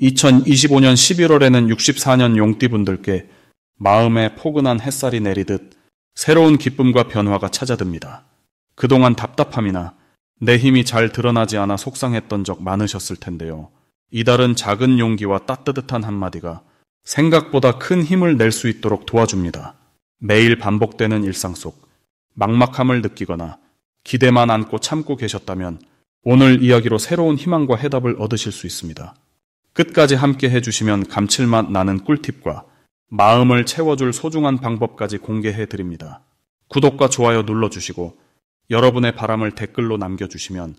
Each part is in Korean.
2025년 11월에는 64년 용띠분들께 마음에 포근한 햇살이 내리듯 새로운 기쁨과 변화가 찾아듭니다. 그동안 답답함이나 내 힘이 잘 드러나지 않아 속상했던 적 많으셨을 텐데요. 이달은 작은 용기와 따뜻한 한마디가 생각보다 큰 힘을 낼 수 있도록 도와줍니다. 매일 반복되는 일상 속 막막함을 느끼거나 기대만 안고 참고 계셨다면 오늘 이야기로 새로운 희망과 해답을 얻으실 수 있습니다. 끝까지 함께 해주시면 감칠맛 나는 꿀팁과 마음을 채워줄 소중한 방법까지 공개해드립니다. 구독과 좋아요 눌러주시고 여러분의 바람을 댓글로 남겨주시면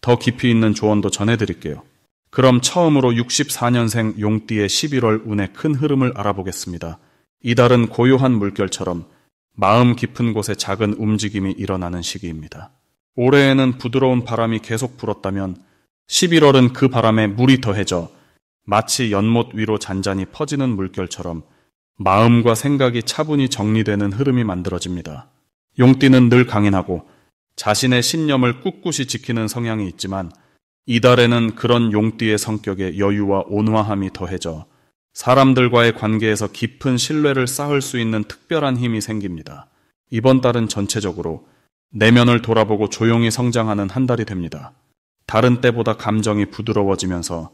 더 깊이 있는 조언도 전해드릴게요. 그럼 처음으로 64년생 용띠의 11월 운의 큰 흐름을 알아보겠습니다. 이달은 고요한 물결처럼 마음 깊은 곳에 작은 움직임이 일어나는 시기입니다. 올해에는 부드러운 바람이 계속 불었다면 11월은 그 바람에 물이 더해져 마치 연못 위로 잔잔히 퍼지는 물결처럼 마음과 생각이 차분히 정리되는 흐름이 만들어집니다. 용띠는 늘 강인하고 자신의 신념을 꿋꿋이 지키는 성향이 있지만 이달에는 그런 용띠의 성격에 여유와 온화함이 더해져 사람들과의 관계에서 깊은 신뢰를 쌓을 수 있는 특별한 힘이 생깁니다. 이번 달은 전체적으로 내면을 돌아보고 조용히 성장하는 한 달이 됩니다. 다른 때보다 감정이 부드러워지면서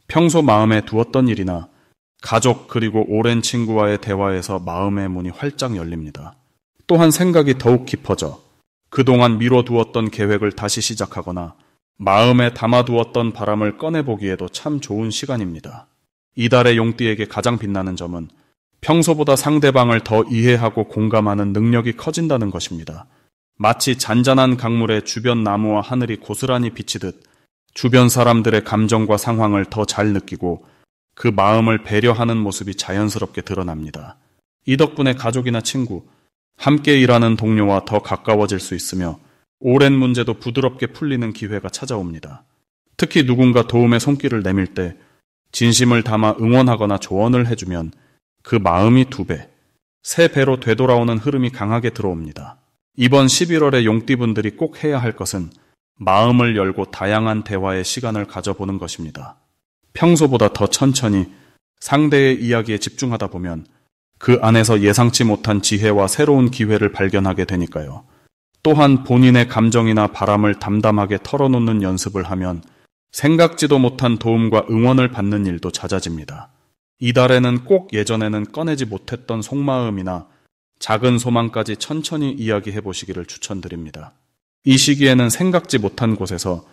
평소 마음에 두었던 일이나 가족 그리고 오랜 친구와의 대화에서 마음의 문이 활짝 열립니다. 또한 생각이 더욱 깊어져 그동안 미뤄두었던 계획을 다시 시작하거나 마음에 담아두었던 바람을 꺼내보기에도 참 좋은 시간입니다. 이달의 용띠에게 가장 빛나는 점은 평소보다 상대방을 더 이해하고 공감하는 능력이 커진다는 것입니다. 마치 잔잔한 강물에 주변 나무와 하늘이 고스란히 비치듯 주변 사람들의 감정과 상황을 더 잘 느끼고 그 마음을 배려하는 모습이 자연스럽게 드러납니다. 이 덕분에 가족이나 친구, 함께 일하는 동료와 더 가까워질 수 있으며 오랜 문제도 부드럽게 풀리는 기회가 찾아옵니다. 특히 누군가 도움의 손길을 내밀 때 진심을 담아 응원하거나 조언을 해주면 그 마음이 2배, 3배로 되돌아오는 흐름이 강하게 들어옵니다. 이번 11월에 용띠분들이 꼭 해야 할 것은 마음을 열고 다양한 대화의 시간을 가져보는 것입니다. 평소보다 더 천천히 상대의 이야기에 집중하다 보면 그 안에서 예상치 못한 지혜와 새로운 기회를 발견하게 되니까요. 또한 본인의 감정이나 바람을 담담하게 털어놓는 연습을 하면 생각지도 못한 도움과 응원을 받는 일도 잦아집니다. 이달에는 꼭 예전에는 꺼내지 못했던 속마음이나 작은 소망까지 천천히 이야기해 보시기를 추천드립니다. 이 시기에는 생각지 못한 곳에서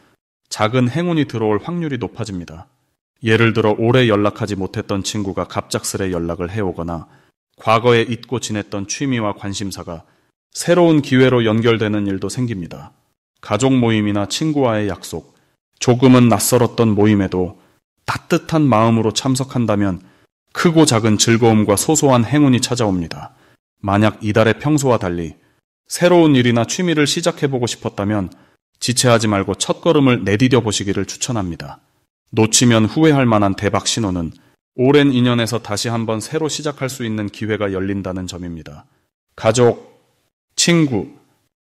작은 행운이 들어올 확률이 높아집니다. 예를 들어 오래 연락하지 못했던 친구가 갑작스레 연락을 해오거나 과거에 잊고 지냈던 취미와 관심사가 새로운 기회로 연결되는 일도 생깁니다. 가족 모임이나 친구와의 약속, 조금은 낯설었던 모임에도 따뜻한 마음으로 참석한다면 크고 작은 즐거움과 소소한 행운이 찾아옵니다. 만약 이달의 평소와 달리 새로운 일이나 취미를 시작해보고 싶었다면 지체하지 말고 첫걸음을 내디뎌 보시기를 추천합니다. 놓치면 후회할 만한 대박 신호는 오랜 인연에서 다시 한번 새로 시작할 수 있는 기회가 열린다는 점입니다. 가족, 친구,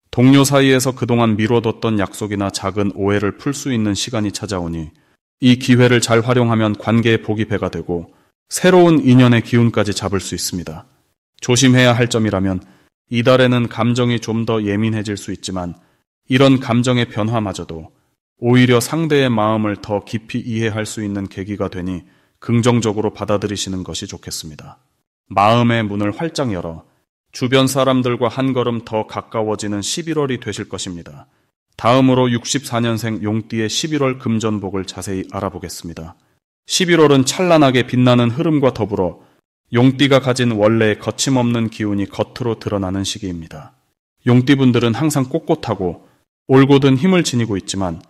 동료 사이에서 그동안 미뤄뒀던 약속이나 작은 오해를 풀 수 있는 시간이 찾아오니 이 기회를 잘 활용하면 관계의 복이 배가 되고 새로운 인연의 기운까지 잡을 수 있습니다. 조심해야 할 점이라면 이달에는 감정이 좀 더 예민해질 수 있지만 이런 감정의 변화마저도 오히려 상대의 마음을 더 깊이 이해할 수 있는 계기가 되니 긍정적으로 받아들이시는 것이 좋겠습니다. 마음의 문을 활짝 열어 주변 사람들과 한 걸음 더 가까워지는 11월이 되실 것입니다. 다음으로 64년생 용띠의 11월 금전복을 자세히 알아보겠습니다. 11월은 찬란하게 빛나는 흐름과 더불어 용띠가 가진 원래의 거침없는 기운이 겉으로 드러나는 시기입니다. 용띠분들은 항상 꼿꼿하고 올곧은 힘을 지니고 있지만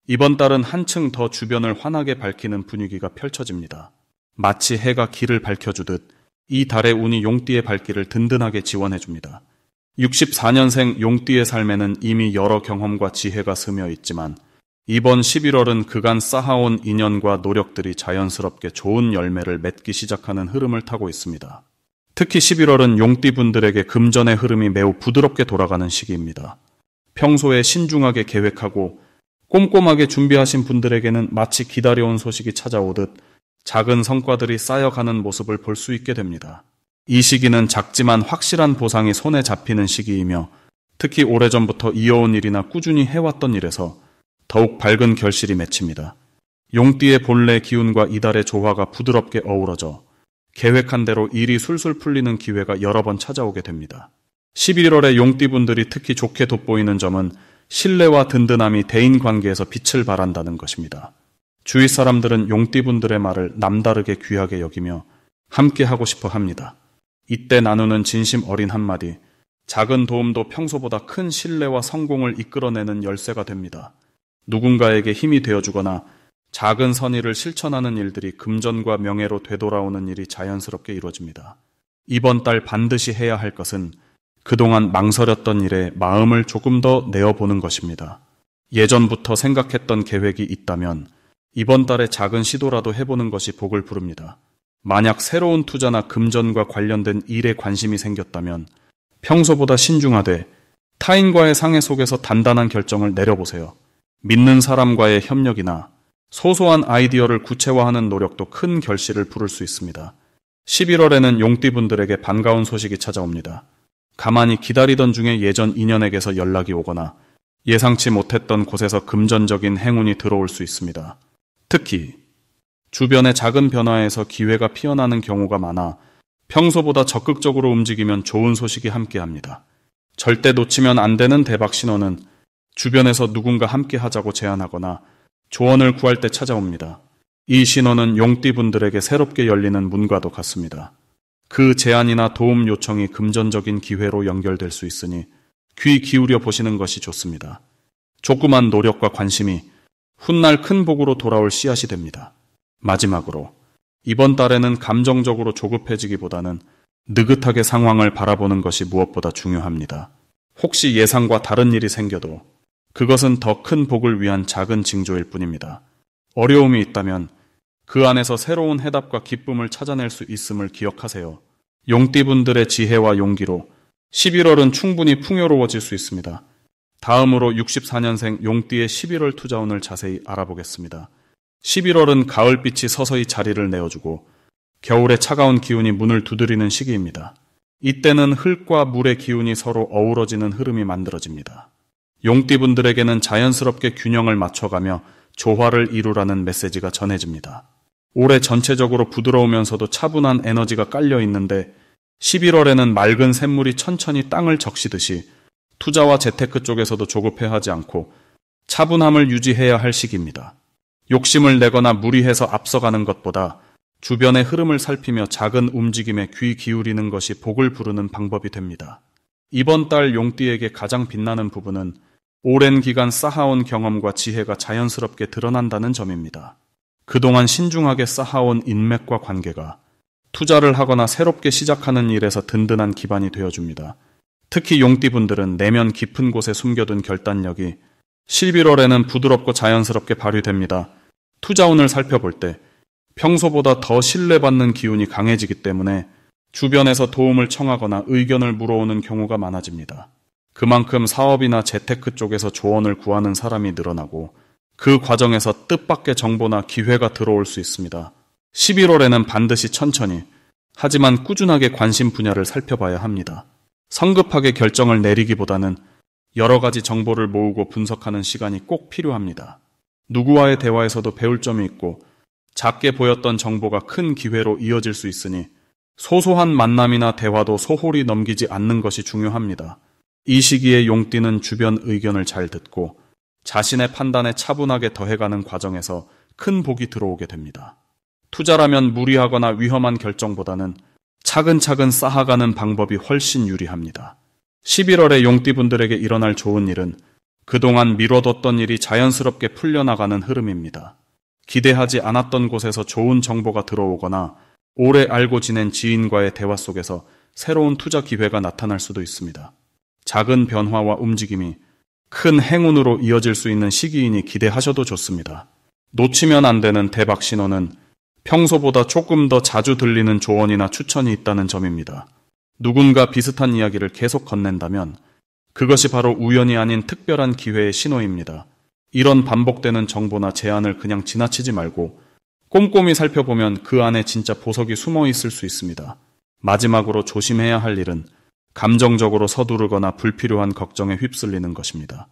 이번 달은 한층 더 주변을 환하게 밝히는 분위기가 펼쳐집니다. 마치 해가 길을 밝혀주듯 이 달의 운이 용띠의 발길을 든든하게 지원해줍니다. 64년생 용띠의 삶에는 이미 여러 경험과 지혜가 스며 있지만 이번 11월은 그간 쌓아온 인연과 노력들이 자연스럽게 좋은 열매를 맺기 시작하는 흐름을 타고 있습니다. 특히 11월은 용띠분들에게 금전의 흐름이 매우 부드럽게 돌아가는 시기입니다. 평소에 신중하게 계획하고 꼼꼼하게 준비하신 분들에게는 마치 기다려온 소식이 찾아오듯 작은 성과들이 쌓여가는 모습을 볼 수 있게 됩니다. 이 시기는 작지만 확실한 보상이 손에 잡히는 시기이며 특히 오래전부터 이어온 일이나 꾸준히 해왔던 일에서 더욱 밝은 결실이 맺힙니다. 용띠의 본래 기운과 이달의 조화가 부드럽게 어우러져 계획한 대로 일이 술술 풀리는 기회가 여러 번 찾아오게 됩니다. 11월에 용띠분들이 특히 좋게 돋보이는 점은 신뢰와 든든함이 대인관계에서 빛을 발한다는 것입니다. 주위 사람들은 용띠분들의 말을 남다르게 귀하게 여기며 함께 하고 싶어 합니다. 이때 나누는 진심 어린 한마디, 작은 도움도 평소보다 큰 신뢰와 성공을 이끌어내는 열쇠가 됩니다. 누군가에게 힘이 되어주거나 작은 선의를 실천하는 일들이 금전과 명예로 되돌아오는 일이 자연스럽게 이루어집니다. 이번 달 반드시 해야 할 것은 그동안 망설였던 일에 마음을 조금 더 내어보는 것입니다. 예전부터 생각했던 계획이 있다면 이번 달에 작은 시도라도 해보는 것이 복을 부릅니다. 만약 새로운 투자나 금전과 관련된 일에 관심이 생겼다면 평소보다 신중하되 타인과의 상의 속에서 단단한 결정을 내려보세요. 믿는 사람과의 협력이나 소소한 아이디어를 구체화하는 노력도 큰 결실을 부를 수 있습니다. 11월에는 용띠분들에게 반가운 소식이 찾아옵니다. 가만히 기다리던 중에 예전 인연에게서 연락이 오거나 예상치 못했던 곳에서 금전적인 행운이 들어올 수 있습니다. 특히 주변의 작은 변화에서 기회가 피어나는 경우가 많아 평소보다 적극적으로 움직이면 좋은 소식이 함께합니다. 절대 놓치면 안 되는 대박 신호는 주변에서 누군가 함께 하자고 제안하거나 조언을 구할 때 찾아옵니다. 이 신호는 용띠분들에게 새롭게 열리는 문과도 같습니다. 그 제안이나 도움 요청이 금전적인 기회로 연결될 수 있으니 귀 기울여 보시는 것이 좋습니다. 조그만 노력과 관심이 훗날 큰 복으로 돌아올 씨앗이 됩니다. 마지막으로 이번 달에는 감정적으로 조급해지기보다는 느긋하게 상황을 바라보는 것이 무엇보다 중요합니다. 혹시 예상과 다른 일이 생겨도 그것은 더 큰 복을 위한 작은 징조일 뿐입니다. 어려움이 있다면 그 안에서 새로운 해답과 기쁨을 찾아낼 수 있음을 기억하세요. 용띠분들의 지혜와 용기로 11월은 충분히 풍요로워질 수 있습니다. 다음으로 64년생 용띠의 11월 투자운을 자세히 알아보겠습니다. 11월은 가을빛이 서서히 자리를 내어주고 겨울의 차가운 기운이 문을 두드리는 시기입니다. 이때는 흙과 물의 기운이 서로 어우러지는 흐름이 만들어집니다. 용띠분들에게는 자연스럽게 균형을 맞춰가며 조화를 이루라는 메시지가 전해집니다. 올해 전체적으로 부드러우면서도 차분한 에너지가 깔려 있는데 11월에는 맑은 샘물이 천천히 땅을 적시듯이 투자와 재테크 쪽에서도 조급해하지 않고 차분함을 유지해야 할 시기입니다. 욕심을 내거나 무리해서 앞서가는 것보다 주변의 흐름을 살피며 작은 움직임에 귀 기울이는 것이 복을 부르는 방법이 됩니다. 이번 달 용띠에게 가장 빛나는 부분은 오랜 기간 쌓아온 경험과 지혜가 자연스럽게 드러난다는 점입니다. 그동안 신중하게 쌓아온 인맥과 관계가 투자를 하거나 새롭게 시작하는 일에서 든든한 기반이 되어줍니다. 특히 용띠분들은 내면 깊은 곳에 숨겨둔 결단력이 11월에는 부드럽고 자연스럽게 발휘됩니다. 투자운을 살펴볼 때 평소보다 더 신뢰받는 기운이 강해지기 때문에 주변에서 도움을 청하거나 의견을 물어오는 경우가 많아집니다. 그만큼 사업이나 재테크 쪽에서 조언을 구하는 사람이 늘어나고 그 과정에서 뜻밖의 정보나 기회가 들어올 수 있습니다. 11월에는 반드시 천천히 하지만 꾸준하게 관심 분야를 살펴봐야 합니다. 성급하게 결정을 내리기보다는 여러 가지 정보를 모으고 분석하는 시간이 꼭 필요합니다. 누구와의 대화에서도 배울 점이 있고 작게 보였던 정보가 큰 기회로 이어질 수 있으니 소소한 만남이나 대화도 소홀히 넘기지 않는 것이 중요합니다. 이 시기에 용띠는 주변 의견을 잘 듣고 자신의 판단에 차분하게 더해가는 과정에서 큰 복이 들어오게 됩니다. 투자라면 무리하거나 위험한 결정보다는 차근차근 쌓아가는 방법이 훨씬 유리합니다. 11월에 용띠분들에게 일어날 좋은 일은 그동안 미뤄뒀던 일이 자연스럽게 풀려나가는 흐름입니다. 기대하지 않았던 곳에서 좋은 정보가 들어오거나 오래 알고 지낸 지인과의 대화 속에서 새로운 투자 기회가 나타날 수도 있습니다. 작은 변화와 움직임이 큰 행운으로 이어질 수 있는 시기이니 기대하셔도 좋습니다. 놓치면 안 되는 대박 신호는 평소보다 조금 더 자주 들리는 조언이나 추천이 있다는 점입니다. 누군가 비슷한 이야기를 계속 건넨다면 그것이 바로 우연이 아닌 특별한 기회의 신호입니다. 이런 반복되는 정보나 제안을 그냥 지나치지 말고 꼼꼼히 살펴보면 그 안에 진짜 보석이 숨어 있을 수 있습니다. 마지막으로 조심해야 할 일은 감정적으로 서두르거나 불필요한 걱정에 휩쓸리는 것입니다.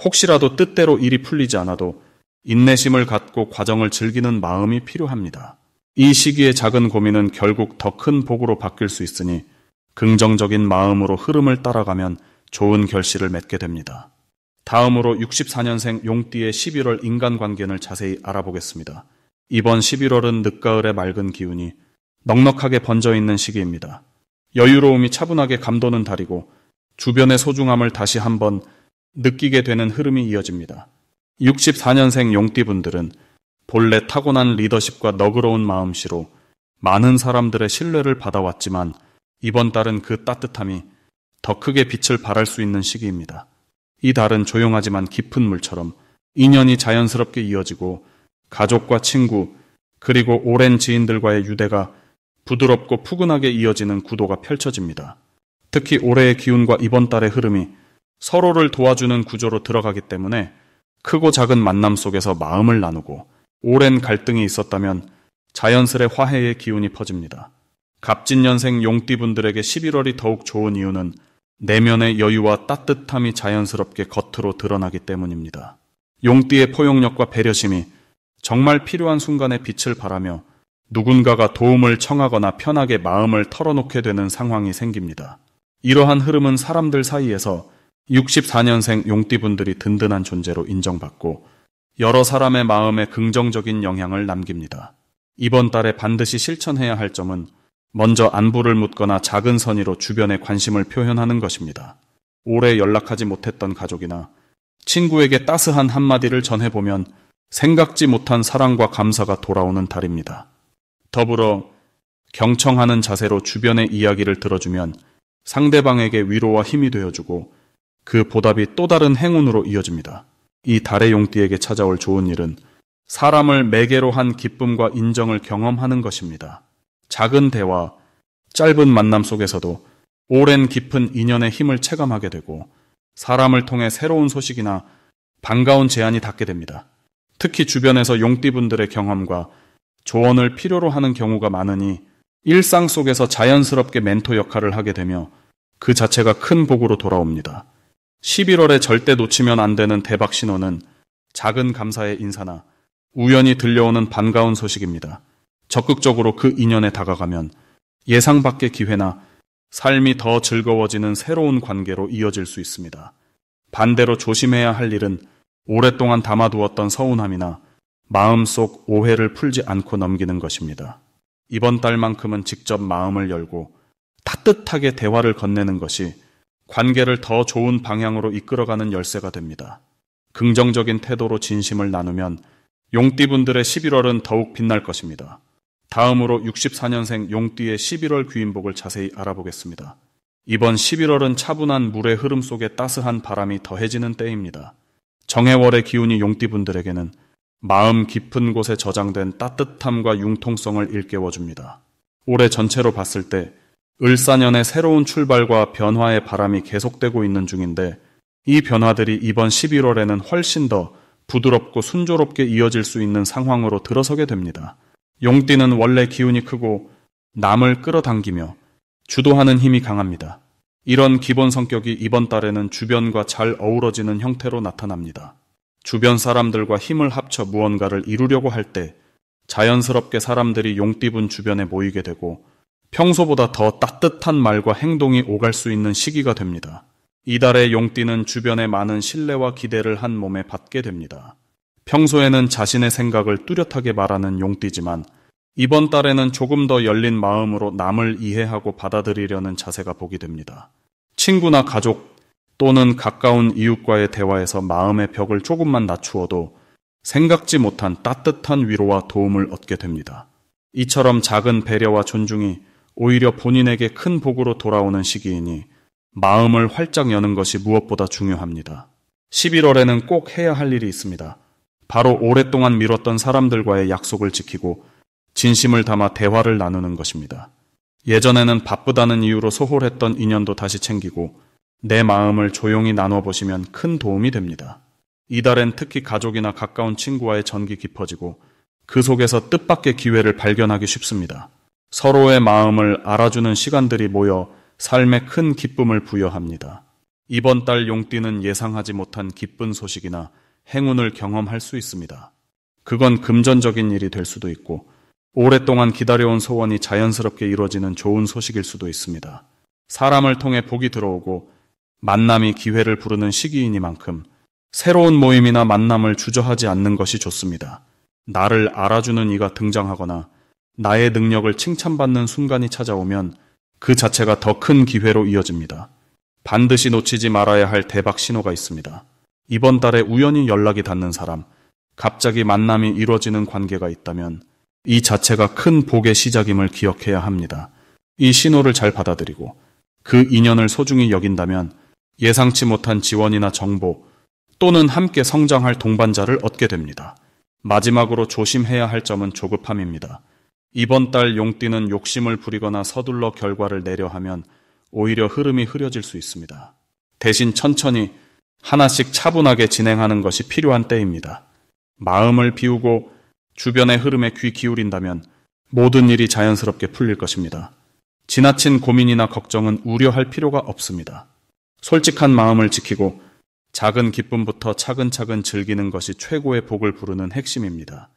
혹시라도 뜻대로 일이 풀리지 않아도 인내심을 갖고 과정을 즐기는 마음이 필요합니다. 이 시기의 작은 고민은 결국 더 큰 복으로 바뀔 수 있으니 긍정적인 마음으로 흐름을 따라가면 좋은 결실을 맺게 됩니다. 다음으로 64년생 용띠의 11월 인간관계를 자세히 알아보겠습니다. 이번 11월은 늦가을의 맑은 기운이 넉넉하게 번져있는 시기입니다. 여유로움이 차분하게 감도는 달이고 주변의 소중함을 다시 한번 느끼게 되는 흐름이 이어집니다. 64년생 용띠분들은 본래 타고난 리더십과 너그러운 마음씨로 많은 사람들의 신뢰를 받아왔지만 이번 달은 그 따뜻함이 더 크게 빛을 발할 수 있는 시기입니다. 이 달은 조용하지만 깊은 물처럼 인연이 자연스럽게 이어지고 가족과 친구 그리고 오랜 지인들과의 유대가 부드럽고 푸근하게 이어지는 구도가 펼쳐집니다. 특히 올해의 기운과 이번 달의 흐름이 서로를 도와주는 구조로 들어가기 때문에 크고 작은 만남 속에서 마음을 나누고 오랜 갈등이 있었다면 자연스레 화해의 기운이 퍼집니다. 갑진년생 용띠분들에게 11월이 더욱 좋은 이유는 내면의 여유와 따뜻함이 자연스럽게 겉으로 드러나기 때문입니다. 용띠의 포용력과 배려심이 정말 필요한 순간에 빛을 발하며 누군가가 도움을 청하거나 편하게 마음을 털어놓게 되는 상황이 생깁니다. 이러한 흐름은 사람들 사이에서 64년생 용띠분들이 든든한 존재로 인정받고 여러 사람의 마음에 긍정적인 영향을 남깁니다. 이번 달에 반드시 실천해야 할 점은 먼저 안부를 묻거나 작은 선의로 주변에 관심을 표현하는 것입니다. 오래 연락하지 못했던 가족이나 친구에게 따스한 한마디를 전해보면 생각지 못한 사랑과 감사가 돌아오는 달입니다. 더불어 경청하는 자세로 주변의 이야기를 들어주면 상대방에게 위로와 힘이 되어주고 그 보답이 또 다른 행운으로 이어집니다. 이 달의 용띠에게 찾아올 좋은 일은 사람을 매개로 한 기쁨과 인정을 경험하는 것입니다. 작은 대화, 짧은 만남 속에서도 오랜 깊은 인연의 힘을 체감하게 되고 사람을 통해 새로운 소식이나 반가운 제안이 닿게 됩니다. 특히 주변에서 용띠분들의 경험과 조언을 필요로 하는 경우가 많으니 일상 속에서 자연스럽게 멘토 역할을 하게 되며 그 자체가 큰 복으로 돌아옵니다. 11월에 절대 놓치면 안 되는 대박 신호는 작은 감사의 인사나 우연히 들려오는 반가운 소식입니다. 적극적으로 그 인연에 다가가면 예상 밖의 기회나 삶이 더 즐거워지는 새로운 관계로 이어질 수 있습니다. 반대로 조심해야 할 일은 오랫동안 담아두었던 서운함이나 마음속 오해를 풀지 않고 넘기는 것입니다. 이번 달만큼은 직접 마음을 열고 따뜻하게 대화를 건네는 것이 관계를 더 좋은 방향으로 이끌어가는 열쇠가 됩니다. 긍정적인 태도로 진심을 나누면 용띠분들의 11월은 더욱 빛날 것입니다. 다음으로 64년생 용띠의 11월 귀인복을 자세히 알아보겠습니다. 이번 11월은 차분한 물의 흐름 속에 따스한 바람이 더해지는 때입니다. 정해월의 기운이 용띠분들에게는 마음 깊은 곳에 저장된 따뜻함과 융통성을 일깨워줍니다. 올해 전체로 봤을 때 을사년의 새로운 출발과 변화의 바람이 계속되고 있는 중인데 이 변화들이 이번 11월에는 훨씬 더 부드럽고 순조롭게 이어질 수 있는 상황으로 들어서게 됩니다. 용띠는 원래 기운이 크고 남을 끌어당기며 주도하는 힘이 강합니다. 이런 기본 성격이 이번 달에는 주변과 잘 어우러지는 형태로 나타납니다. 주변 사람들과 힘을 합쳐 무언가를 이루려고 할 때 자연스럽게 사람들이 용띠분 주변에 모이게 되고 평소보다 더 따뜻한 말과 행동이 오갈 수 있는 시기가 됩니다. 이달의 용띠는 주변에 많은 신뢰와 기대를 한 몸에 받게 됩니다. 평소에는 자신의 생각을 뚜렷하게 말하는 용띠지만 이번 달에는 조금 더 열린 마음으로 남을 이해하고 받아들이려는 자세가 보기 됩니다. 친구나 가족 또는 가까운 이웃과의 대화에서 마음의 벽을 조금만 낮추어도 생각지 못한 따뜻한 위로와 도움을 얻게 됩니다. 이처럼 작은 배려와 존중이 오히려 본인에게 큰 복으로 돌아오는 시기이니 마음을 활짝 여는 것이 무엇보다 중요합니다. 11월에는 꼭 해야 할 일이 있습니다. 바로 오랫동안 미뤘던 사람들과의 약속을 지키고 진심을 담아 대화를 나누는 것입니다. 예전에는 바쁘다는 이유로 소홀했던 인연도 다시 챙기고 내 마음을 조용히 나눠보시면 큰 도움이 됩니다. 이달엔 특히 가족이나 가까운 친구와의 전기 깊어지고 그 속에서 뜻밖의 기회를 발견하기 쉽습니다. 서로의 마음을 알아주는 시간들이 모여 삶에 큰 기쁨을 부여합니다. 이번 달 용띠는 예상하지 못한 기쁜 소식이나 행운을 경험할 수 있습니다. 그건 금전적인 일이 될 수도 있고 오랫동안 기다려온 소원이 자연스럽게 이루어지는 좋은 소식일 수도 있습니다. 사람을 통해 복이 들어오고 만남이 기회를 부르는 시기이니만큼 새로운 모임이나 만남을 주저하지 않는 것이 좋습니다. 나를 알아주는 이가 등장하거나 나의 능력을 칭찬받는 순간이 찾아오면 그 자체가 더 큰 기회로 이어집니다. 반드시 놓치지 말아야 할 대박 신호가 있습니다. 이번 달에 우연히 연락이 닿는 사람, 갑자기 만남이 이루어지는 관계가 있다면 이 자체가 큰 복의 시작임을 기억해야 합니다. 이 신호를 잘 받아들이고 그 인연을 소중히 여긴다면 예상치 못한 지원이나 정보 또는 함께 성장할 동반자를 얻게 됩니다. 마지막으로 조심해야 할 점은 조급함입니다. 이번 달 용띠는 욕심을 부리거나 서둘러 결과를 내려 하면 오히려 흐름이 흐려질 수 있습니다. 대신 천천히 하나씩 차분하게 진행하는 것이 필요한 때입니다. 마음을 비우고 주변의 흐름에 귀 기울인다면 모든 일이 자연스럽게 풀릴 것입니다. 지나친 고민이나 걱정은 우려할 필요가 없습니다. 솔직한 마음을 지키고 작은 기쁨부터 차근차근 즐기는 것이 최고의 복을 부르는 핵심입니다.